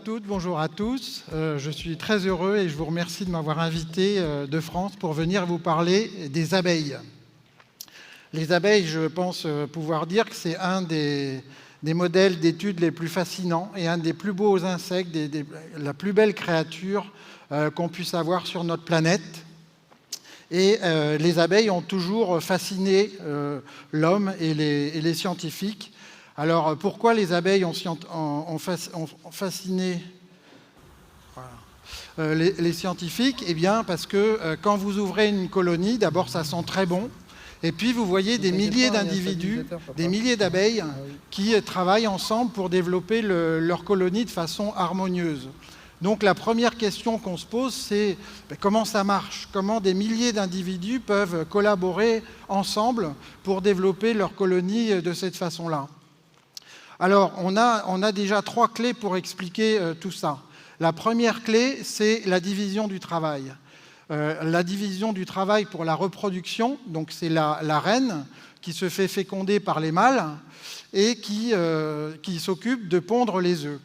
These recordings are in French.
toutes, bonjour à tous. Je suis très heureux et je vous remercie de m'avoir invité de France pour venir vous parler des abeilles. Les abeilles, je pense pouvoir dire que c'est un des modèles d'études les plus fascinants et un des plus beaux insectes, la plus belle créature qu'on puisse avoir sur notre planète. Et les abeilles ont toujours fasciné l'homme et les scientifiques. Alors, pourquoi les abeilles ont fasciné les scientifiques? Eh bien, parce que quand vous ouvrez une colonie, d'abord, ça sent très bon. Et puis, vous voyez des milliers d'individus, des milliers d'abeilles qui travaillent ensemble pour développer leur colonie de façon harmonieuse. Donc, la première question qu'on se pose, c'est comment ça marche? Comment des milliers d'individus peuvent collaborer ensemble pour développer leur colonie de cette façon-là? Alors, on a déjà 3 clés pour expliquer tout ça. La première clé, c'est la division du travail. La division du travail pour la reproduction, donc c'est la reine qui se fait féconder par les mâles et qui s'occupe de pondre les œufs.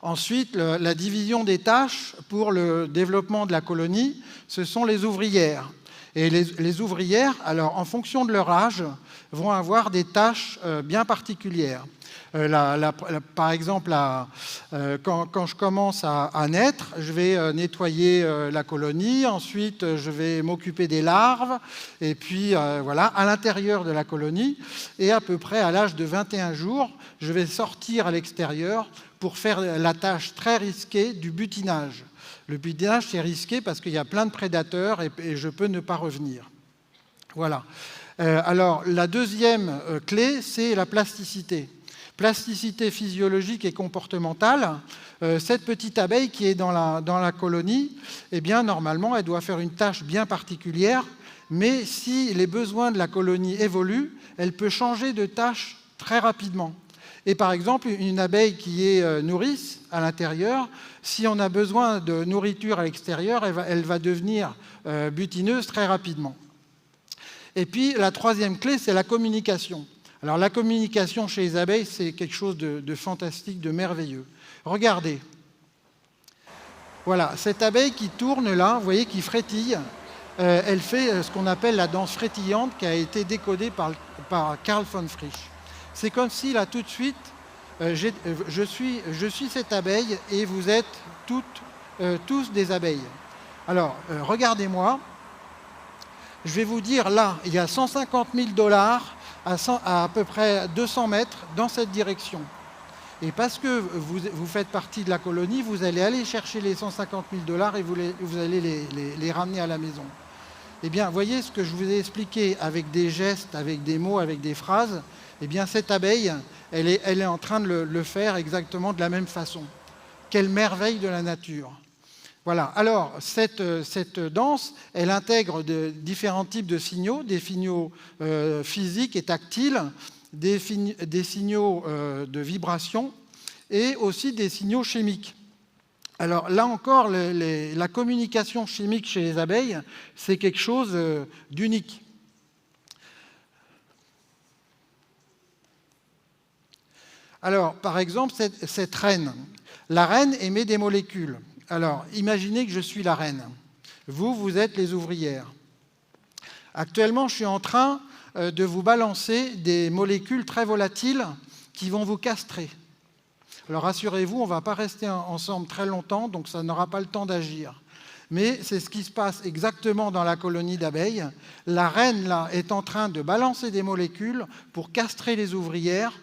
Ensuite, la division des tâches pour le développement de la colonie, ce sont les ouvrières. Et les ouvrières, alors en fonction de leur âge, vont avoir des tâches bien particulières. Par exemple, quand je commence à naître, je vais nettoyer la colonie, ensuite je vais m'occuper des larves, et puis voilà, à l'intérieur de la colonie, et à peu près à l'âge de 21 jours, je vais sortir à l'extérieur pour faire la tâche très risquée du butinage. Le butinage, c'est risqué parce qu'il y a plein de prédateurs et je peux ne pas revenir. Voilà. Alors, la deuxième clé, c'est la plasticité. Plasticité physiologique et comportementale. Cette petite abeille qui est dans la colonie, eh bien, normalement, elle doit faire une tâche bien particulière, mais si les besoins de la colonie évoluent, elle peut changer de tâche très rapidement. Et par exemple, une abeille qui est nourrice à l'intérieur, si on a besoin de nourriture à l'extérieur, elle va devenir butineuse très rapidement. Et puis, la troisième clé, c'est la communication. Alors, la communication chez les abeilles, c'est quelque chose de fantastique, de merveilleux. Regardez. Voilà, cette abeille qui tourne là, vous voyez, qui frétille, elle fait ce qu'on appelle la danse frétillante qui a été décodée par Carl von Frisch. C'est comme si, là, tout de suite, je suis cette abeille et vous êtes tous des abeilles. Alors, regardez-moi. Je vais vous dire, là, il y a 150 000 $ à peu près 200 mètres dans cette direction. Et parce que vous faites partie de la colonie, vous allez aller chercher les 150 000 $ et vous allez les ramener à la maison. Eh bien, voyez ce que je vous ai expliqué avec des gestes, avec des mots, avec des phrases. Eh bien, cette abeille, elle est en train de le faire exactement de la même façon. Quelle merveille de la nature! Voilà. Alors, cette danse, elle intègre différents types de signaux, des signaux physiques et tactiles, des signaux de vibration et aussi des signaux chimiques. Alors là encore, la communication chimique chez les abeilles, c'est quelque chose d'unique. Alors, par exemple, cette reine. La reine émet des molécules. Alors, imaginez que je suis la reine. Vous êtes les ouvrières. Actuellement, je suis en train de vous balancer des molécules très volatiles qui vont vous castrer. Alors, rassurez-vous, on ne va pas rester ensemble très longtemps, donc ça n'aura pas le temps d'agir. Mais c'est ce qui se passe exactement dans la colonie d'abeilles. La reine, là, est en train de balancer des molécules pour castrer les ouvrières,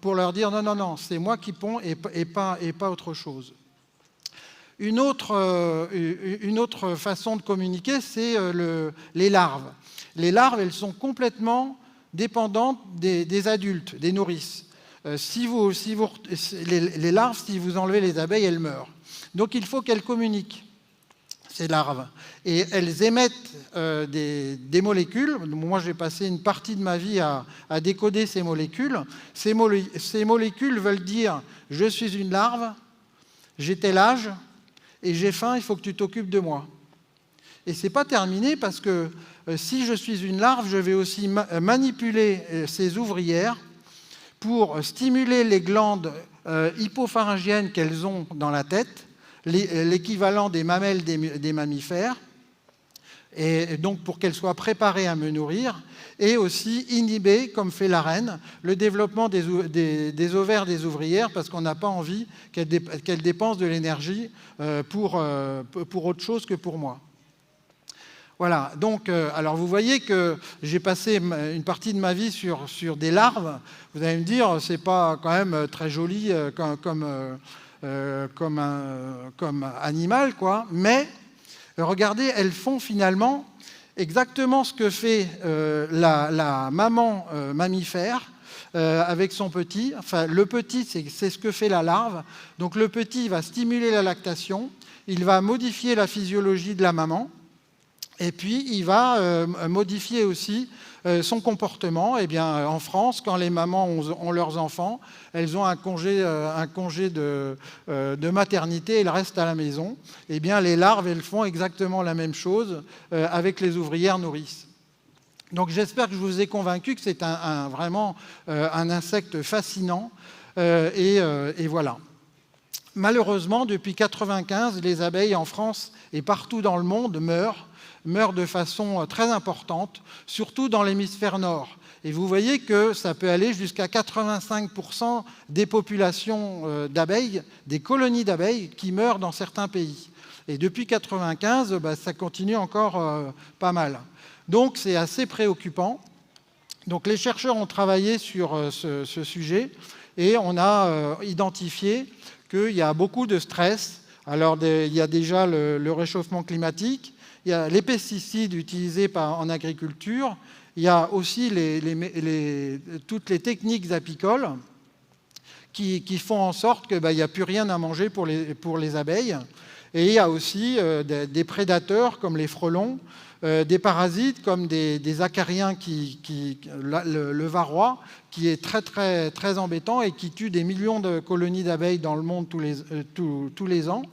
pour leur dire « non, non, non, c'est moi qui ponds et pas autre chose ». Une autre façon de communiquer, c'est les larves. Les larves, elles sont complètement dépendantes des adultes, des nourrices. Les larves, si vous enlevez les abeilles, elles meurent. Donc il faut qu'elles communiquent, ces larves. Et elles émettent des molécules. Moi, j'ai passé une partie de ma vie à décoder ces molécules. Ces molécules veulent dire « je suis une larve, j'ai tel âge, et j'ai faim, il faut que tu t'occupes de moi ». Et ce n'est pas terminé parce que si je suis une larve, je vais aussi manipuler ces ouvrières pour stimuler les glandes hypopharyngienne qu'elles ont dans la tête, l'équivalent des mamelles des mammifères, et donc pour qu'elles soient préparées à me nourrir, et aussi inhiber, comme fait la reine, le développement des ovaires des ouvrières, parce qu'on n'a pas envie qu'elles dépensent de l'énergie pour autre chose que pour moi. Voilà, donc, alors vous voyez que j'ai passé une partie de ma vie sur des larves. Vous allez me dire, c'est pas quand même très joli comme animal, quoi. Mais regardez, elles font finalement exactement ce que fait la maman mammifère avec son petit. Enfin, le petit, c'est ce que fait la larve. Donc le petit va stimuler la lactation, il va modifier la physiologie de la maman, et puis il va modifier aussi son comportement. Eh bien, en France, quand les mamans ont leurs enfants, elles ont un congé de maternité, elles restent à la maison. Eh bien, les larves, elles font exactement la même chose avec les ouvrières nourrices. Donc j'espère que je vous ai convaincu que c'est vraiment un insecte fascinant. Et voilà. Malheureusement, depuis 1995, les abeilles en France et partout dans le monde meurent de façon très importante, surtout dans l'hémisphère nord. Et vous voyez que ça peut aller jusqu'à 85% des populations d'abeilles, des colonies d'abeilles qui meurent dans certains pays. Et depuis 1995, ça continue encore pas mal. Donc c'est assez préoccupant. Donc les chercheurs ont travaillé sur ce sujet et on a identifié qu'il y a beaucoup de stress. Alors il y a déjà le réchauffement climatique, il y a les pesticides utilisés en agriculture, il y a aussi toutes les techniques apicoles qui font en sorte qu'il n'y a plus rien à manger pour les abeilles. Et il y a aussi des prédateurs comme les frelons, des parasites comme des acariens, le varroa, qui est très, très, très embêtant et qui tue des millions de colonies d'abeilles dans le monde tous les ans.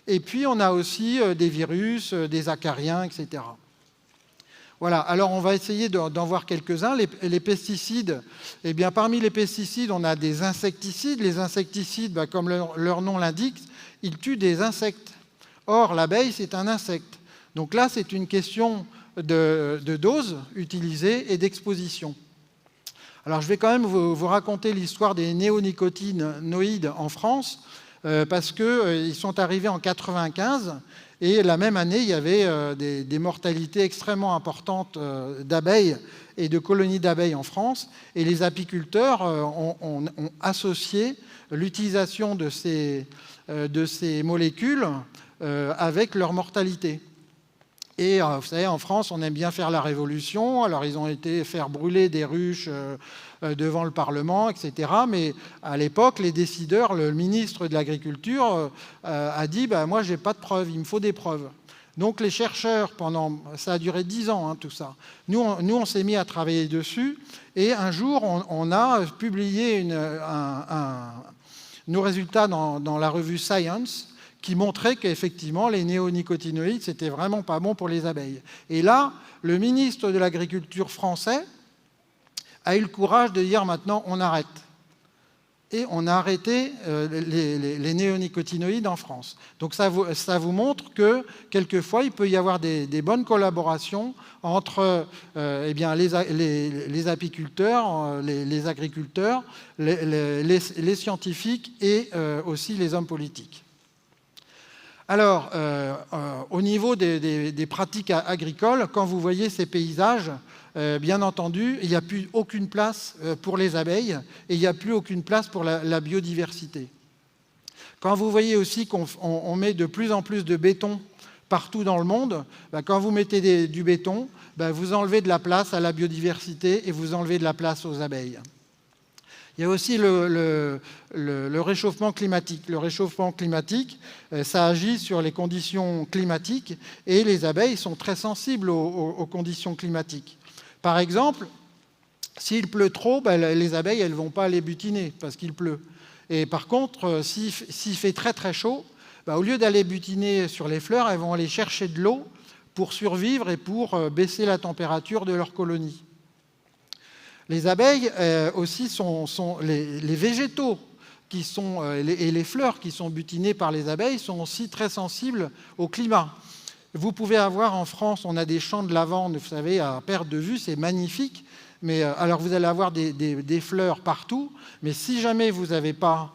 Et puis, on a aussi des virus, des acariens, etc. Voilà, alors on va essayer d'en voir quelques-uns. Les pesticides, eh bien, parmi les pesticides, on a des insecticides. Les insecticides, comme leur nom l'indique, ils tuent des insectes. Or, l'abeille, c'est un insecte. Donc là, c'est une question de dose utilisée et d'exposition. Alors, je vais quand même vous raconter l'histoire des néonicotinoïdes en France, parce qu'ils sont arrivés en 1995, et la même année, il y avait des mortalités extrêmement importantes d'abeilles et de colonies d'abeilles en France, et les apiculteurs ont associé l'utilisation de ces molécules avec leur mortalité. Et vous savez, en France, on aime bien faire la révolution. Alors, ils ont été faire brûler des ruches devant le Parlement, etc. Mais à l'époque, les décideurs, le ministre de l'Agriculture a dit moi, je n'ai pas de preuves, il me faut des preuves. Donc, les chercheurs, ça a duré 10 ans, tout ça. Nous, on s'est mis à travailler dessus. Et un jour, on a publié nos résultats dans la revue Science, qui montrait qu'effectivement, les néonicotinoïdes, c'était vraiment pas bon pour les abeilles. Et là, le ministre de l'Agriculture français a eu le courage de dire maintenant, on arrête. Et on a arrêté les néonicotinoïdes en France. Donc ça vous montre que, quelquefois, il peut y avoir des bonnes collaborations entre les apiculteurs, les agriculteurs, les scientifiques et aussi les hommes politiques. Alors, au niveau des pratiques agricoles, quand vous voyez ces paysages, bien entendu, il n'y a plus aucune place pour les abeilles et il n'y a plus aucune place pour la biodiversité. Quand vous voyez aussi qu'on met de plus en plus de béton partout dans le monde, quand vous mettez du béton, vous enlevez de la place à la biodiversité et vous enlevez de la place aux abeilles. Il y a aussi le réchauffement climatique. Le réchauffement climatique, ça agit sur les conditions climatiques et les abeilles sont très sensibles aux conditions climatiques. Par exemple, s'il pleut trop, les abeilles elles ne vont pas aller butiner parce qu'il pleut. Et par contre, s'il fait très très chaud, au lieu d'aller butiner sur les fleurs, elles vont aller chercher de l'eau pour survivre et pour baisser la température de leur colonie. Les abeilles aussi sont les végétaux et les fleurs qui sont butinées par les abeilles sont aussi très sensibles au climat. Vous pouvez avoir en France, on a des champs de lavande, vous savez, à perte de vue, c'est magnifique. Mais alors vous allez avoir des fleurs partout, mais si jamais vous n'avez pas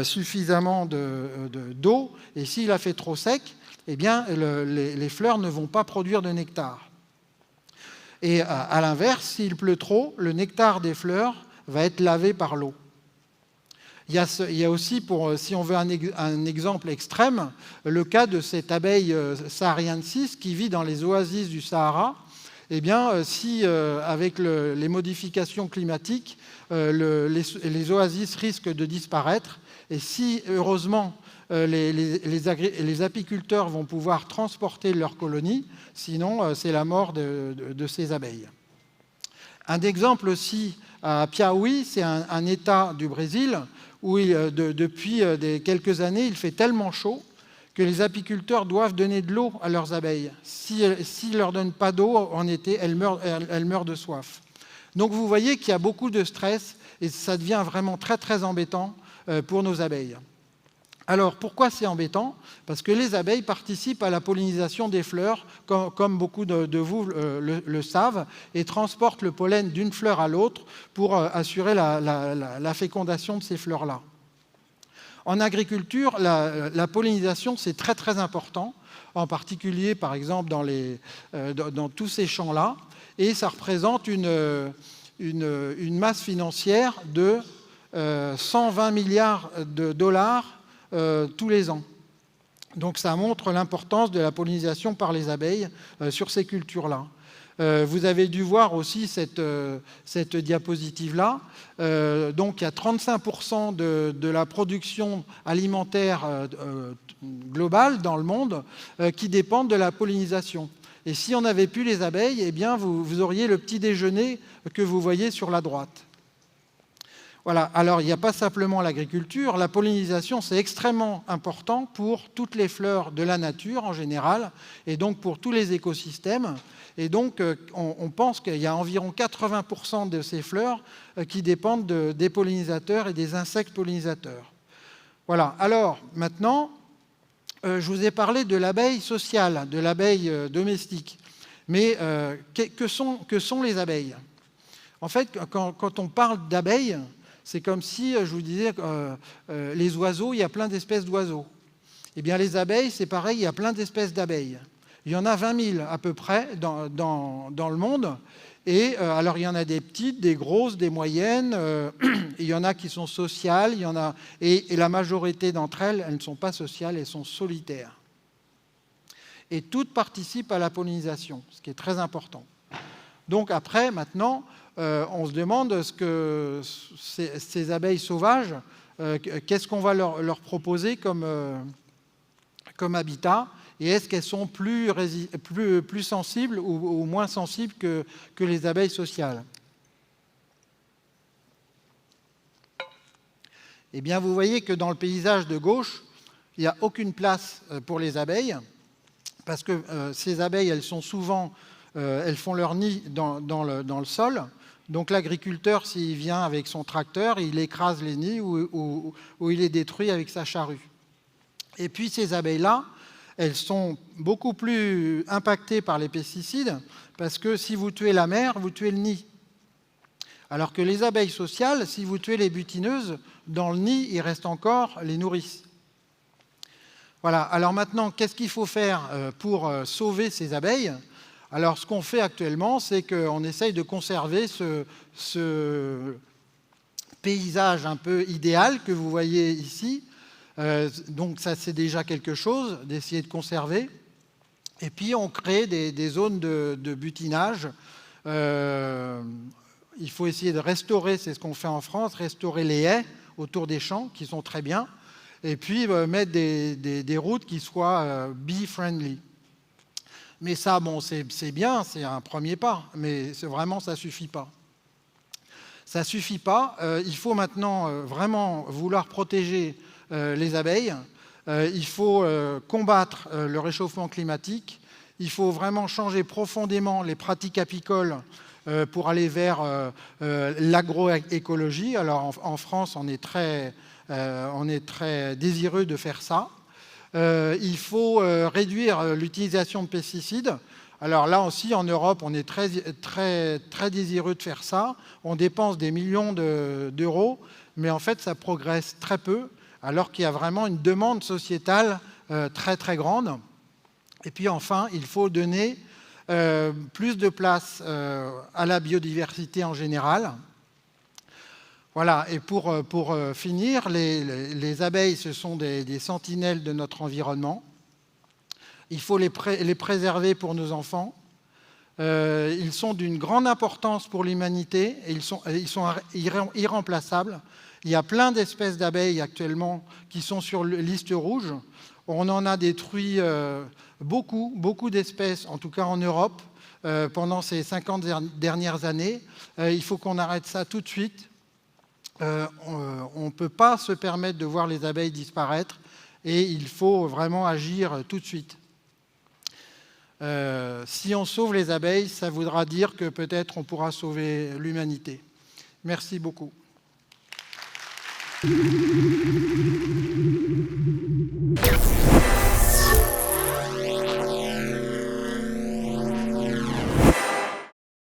suffisamment d'eau, et s'il a fait trop sec, eh bien les fleurs ne vont pas produire de nectar. Et à l'inverse, s'il pleut trop, le nectar des fleurs va être lavé par l'eau. Il y a aussi, si on veut un exemple extrême, le cas de cette abeille sahariensis qui vit dans les oasis du Sahara. Eh bien, si avec les modifications climatiques, les oasis risquent de disparaître, et si, heureusement, les apiculteurs vont pouvoir transporter leurs colonies, sinon c'est la mort de ces abeilles. Un exemple aussi à Piauí, c'est un État du Brésil où depuis quelques années, il fait tellement chaud que les apiculteurs doivent donner de l'eau à leurs abeilles. S'ils ne leur donnent pas d'eau en été, elles meurent de soif. Donc vous voyez qu'il y a beaucoup de stress et ça devient vraiment très très embêtant pour nos abeilles. Alors pourquoi c'est embêtant? Parce que les abeilles participent à la pollinisation des fleurs, comme beaucoup de vous le savent, et transportent le pollen d'une fleur à l'autre pour assurer la fécondation de ces fleurs-là. En agriculture, la pollinisation, c'est très très important, en particulier par exemple dans tous ces champs-là, et ça représente une masse financière de 120 milliards de dollars tous les ans. Donc ça montre l'importance de la pollinisation par les abeilles sur ces cultures-là. Vous avez dû voir aussi cette diapositive-là. Donc il y a 35% de la production alimentaire globale dans le monde qui dépendent de la pollinisation. Et si on n'avait plus les abeilles, eh bien vous auriez le petit déjeuner que vous voyez sur la droite. Voilà. Alors, il n'y a pas simplement l'agriculture. La pollinisation, c'est extrêmement important pour toutes les fleurs de la nature en général, et donc pour tous les écosystèmes. Et donc, on pense qu'il y a environ 80% de ces fleurs qui dépendent des pollinisateurs et des insectes pollinisateurs. Voilà. Alors, maintenant, je vous ai parlé de l'abeille sociale, de l'abeille domestique. Mais que sont les abeilles? En fait, quand on parle d'abeilles, c'est comme si, je vous disais, les oiseaux, il y a plein d'espèces d'oiseaux. Eh bien, les abeilles, c'est pareil, il y a plein d'espèces d'abeilles. Il y en a 20 000 à peu près dans le monde. Et alors, il y en a des petites, des grosses, des moyennes. Il y en a qui sont sociales. Et la majorité d'entre elles, elles ne sont pas sociales, elles sont solitaires. Et toutes participent à la pollinisation, ce qui est très important. Donc après, maintenant, on se demande ce que ces abeilles sauvages, qu'est-ce qu'on va leur proposer comme habitat, et est-ce qu'elles sont plus sensibles ou moins sensibles que les abeilles sociales? Eh bien, vous voyez que dans le paysage de gauche, il n'y a aucune place pour les abeilles, parce que ces abeilles, elles sont souvent, elles font leur nid dans le sol. Donc l'agriculteur, s'il vient avec son tracteur, il écrase les nids ou il les détruit avec sa charrue. Et puis ces abeilles-là, elles sont beaucoup plus impactées par les pesticides, parce que si vous tuez la mère, vous tuez le nid. Alors que les abeilles sociales, si vous tuez les butineuses, dans le nid, il reste encore les nourrices. Voilà. Alors maintenant, qu'est-ce qu'il faut faire pour sauver ces abeilles ? Alors, ce qu'on fait actuellement, c'est qu'on essaye de conserver ce paysage un peu idéal que vous voyez ici. Donc, ça, c'est déjà quelque chose d'essayer de conserver. Et puis, on crée des zones de butinage. Il faut essayer de restaurer, c'est ce qu'on fait en France, restaurer les haies autour des champs, qui sont très bien. Et puis, mettre des routes qui soient bee-friendly. Mais ça, bon, c'est bien, c'est un premier pas, mais vraiment, ça ne suffit pas. Ça ne suffit pas. Il faut maintenant vraiment vouloir protéger les abeilles. Il faut combattre le réchauffement climatique. Il faut vraiment changer profondément les pratiques apicoles pour aller vers l'agroécologie. Alors, en France, on est très on est très désireux de faire ça. Il faut réduire l'utilisation de pesticides. Alors là aussi, en Europe, on est très désireux de faire ça. On dépense des millions d'euros, mais en fait, ça progresse très peu, alors qu'il y a vraiment une demande sociétale très grande. Et puis enfin, il faut donner plus de place à la biodiversité en général. Voilà, et pour finir, les abeilles, ce sont des sentinelles de notre environnement. Il faut les préserver pour nos enfants. Ils sont d'une grande importance pour l'humanité et ils sont irremplaçables. Il y a plein d'espèces d'abeilles actuellement qui sont sur la liste rouge. On en a détruit beaucoup d'espèces, en tout cas en Europe, pendant ces 50 dernières années. Il faut qu'on arrête ça tout de suite. On ne peut pas se permettre de voir les abeilles disparaître et il faut vraiment agir tout de suite. Si on sauve les abeilles, ça voudra dire que peut-être on pourra sauver l'humanité. Merci beaucoup.